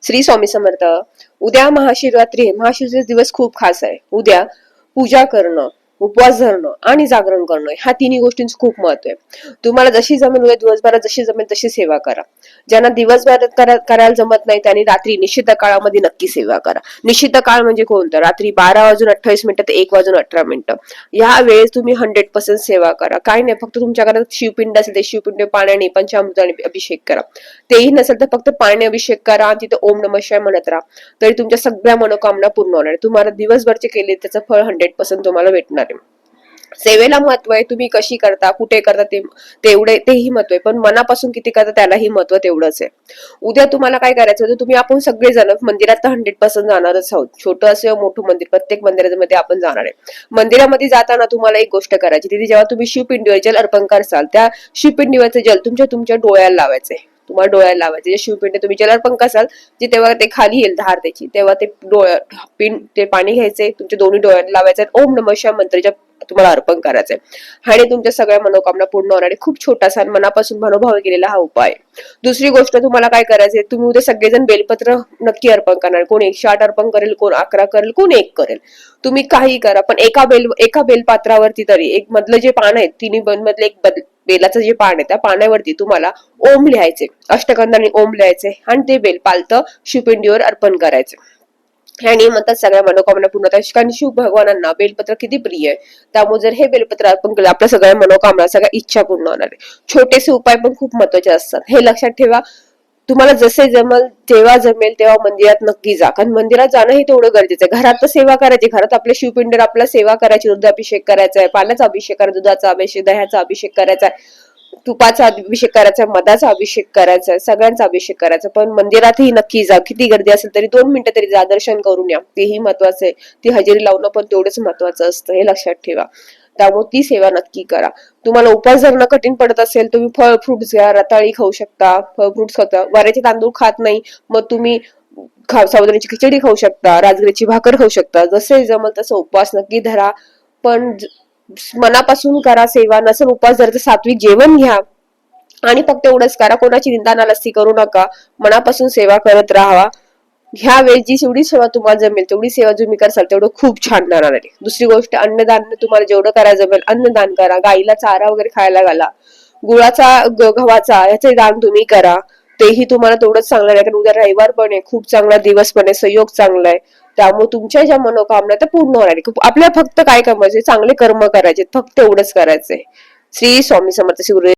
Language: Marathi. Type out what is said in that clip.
श्री स्वामी समर्थ. उद्या महाशिवरात्री आहे. महाशिवरात्रीचा दिवस खूप खास आहे. उद्या पूजा करणं, उपवास धरणं आणि जागरण करणं ह्या तिन्ही गोष्टींचं खूप महत्व आहे. तुम्हाला जशी जमेल उद्या दिवसभरात जशी जमेल तशी सेवा करा. ज्यांना दिवसभरात करायला जमत नाही त्यांनी रात्री निश्चित काळामध्ये नक्की सेवा करा. निश्चित काळ म्हणजे कोणतं? रात्री 12:28 ते 1:18. या वेळेस तुम्ही 100% सेवा करा. काय नाही, फक्त तुमच्या घरात शिवपिंड असेल ते शिवपिंड पाण्याने पंचामृताने अभिषेक करा. तेही नसेल तर फक्त पाण्याने अभिषेक करा आणि तिथे ओम नमः शिवाय म्हणत राहा. तरी तुमच्या सगळ्या मनोकामना पूर्ण होणार आहे. तुम्हाला दिवसभरचे केले त्याचं फळ 100% तुम्हाला भेटणार आहे. सेवेला महत्व आहे. तुम्ही कशी करता, कुठे करता तेही महत्व आहे, पण मनापासून किती करता त्यालाही महत्व तेवढंच आहे. उद्या तुम्हाला काय करायचं होतं? तुम्ही आपण सगळेजण मंदिरात तर 100% जाणारच आहोत. छोटं असं मोठं मंदिर, प्रत्येक मंदिरामध्ये आपण जाणार आहे. मंदिरामध्ये जाताना तुम्हाला एक गोष्ट करायची, तिथे जेव्हा तुम्ही शिवपिंडीवर जल अर्पण करसाल त्या शिवपिंडीवरचं जल तुमच्या डोळ्याला लावायचंय. तुम्हाला डोळ्याला लावायचे. जे शिवपिंड तुम्ही जल अर्पण करसाल जे तेव्हा ते खाली येईल धार त्याची, तेव्हा ते ते पाणी घ्यायचे, तुमच्या दोन्ही डोळ्याला लावायचं, ओम नमः शिवाय मंत्राच्या तुम्हाला अर्पण करायचंय. आणि तुमच्या सगळ्या मनोकामना पूर्ण होणार आहे. खूप छोटासा मनापासून मनोभाव केलेला हा उपाय. दुसरी गोष्ट तुम्हाला काय करायचंय? तुम्ही उद्या सगळेजण बेलपत्र नक्की अर्पण करणार. कोण 108 अर्पण करेल, कोण 11 करेल, कोण 1 करेल. तुम्ही काही करा, पण एका बेलपात्रावरती तरी एक मधलं जे पान आहे, तिन्ही मधलं एक बेलाचं जे पान आहे त्या पाण्यावरती तुम्हाला ओम लिहायचे, अष्टगंधाने ओम लिहायचे आणि ते बेल पालतं शिवपिंडीवर अर्पण करायचे. आणि म्हणतात सगळ्या मनोकामना पूर्ण होतात. कारण शिव भगवानांना बेलपत्र किती प्रिय आहे. त्यामुळे जर हे बेलपत्र अर्पण केलं आपल्या सगळ्या मनोकामना, सगळ्या इच्छा पूर्ण होणार आहे. छोटेसे उपाय पण खूप महत्वाचे असतात, हे लक्षात ठेवा. तुम्हाला जसे जमेल जेव्हा जमेल तेव्हा मंदिरात नक्की जा, कारण मंदिरात जाणं हे तेवढं गरजेचं आहे. घरात तर सेवा करायची, घरात आपल्या शिवपिंडीवर आपल्याला सेवा करायची, दुधाभिषेक करायचा आहे, पाण्याचा अभिषेक करायचा, दुधाचा अभिषेक, दह्याचा अभिषेक करायचा आहे, तुपाचा अभिषेक करायचा, मधाचा अभिषेक करायचा, सगळ्यांचा अभिषेक करायचा. पण मंदिरातही नक्की जा. किती गर्दी असेल तरी 2 मिनिटं तरी जा, दर्शन करून या. तेही महत्वाचं आहे. ती हजेरी लावणं पण तेवढंच महत्वाचं असतं, हे लक्षात ठेवा. त्यामुळे ती सेवा नक्की करा. तुम्हाला उपवास धरणं कठीण पडत असेल, तुम्ही फळ फ्रुट्स घ्या, रताळी खाऊ शकता, फळ फ्रुट्स खाता. वाऱ्याचे तांदूळ खात नाही मग तुम्ही साबुदाण्याची खिचडी खाऊ शकता, राजगिरीची भाकर खाऊ शकता. जसे जमल तसं उपवास नक्की धरा, पण मनापासून करा सेवा. नसेल उपवास धरायचं सात्विक जेवण घ्या आणि फक्त एवढंच करा. कोणाची निंदा नालस्ती करू नका, मनापासून सेवा करत राहा. ह्या वेळी जी जेवढी सेवा तुम्हाला जमेल तेवढी सेवा तुम्ही करसाल तेवढं खूप छान राहणार आहे. दुसरी गोष्ट, अन्नदान तुम्हाला जेवढं करायला जमेल अन्नदान करा. गाईला चारा वगैरे खायला घाला. गुळाचा गव्हाचा याचे दान तुम्ही करा, तेही तुम्हाला तेवढंच चांगलं आहे. कारण उद्या रविवार पण आहे, खूप चांगला दिवस पण आहे, संयोग चांगला आहे. त्यामुळे तुमच्या ज्या मनोकामना त्या पूर्ण होणार आहे. आपल्याला फक्त काय करायचे? चांगले कर्म करायचे, फक्त एवढंच करायचंय. श्री स्वामी समर्थ. श्री गुरु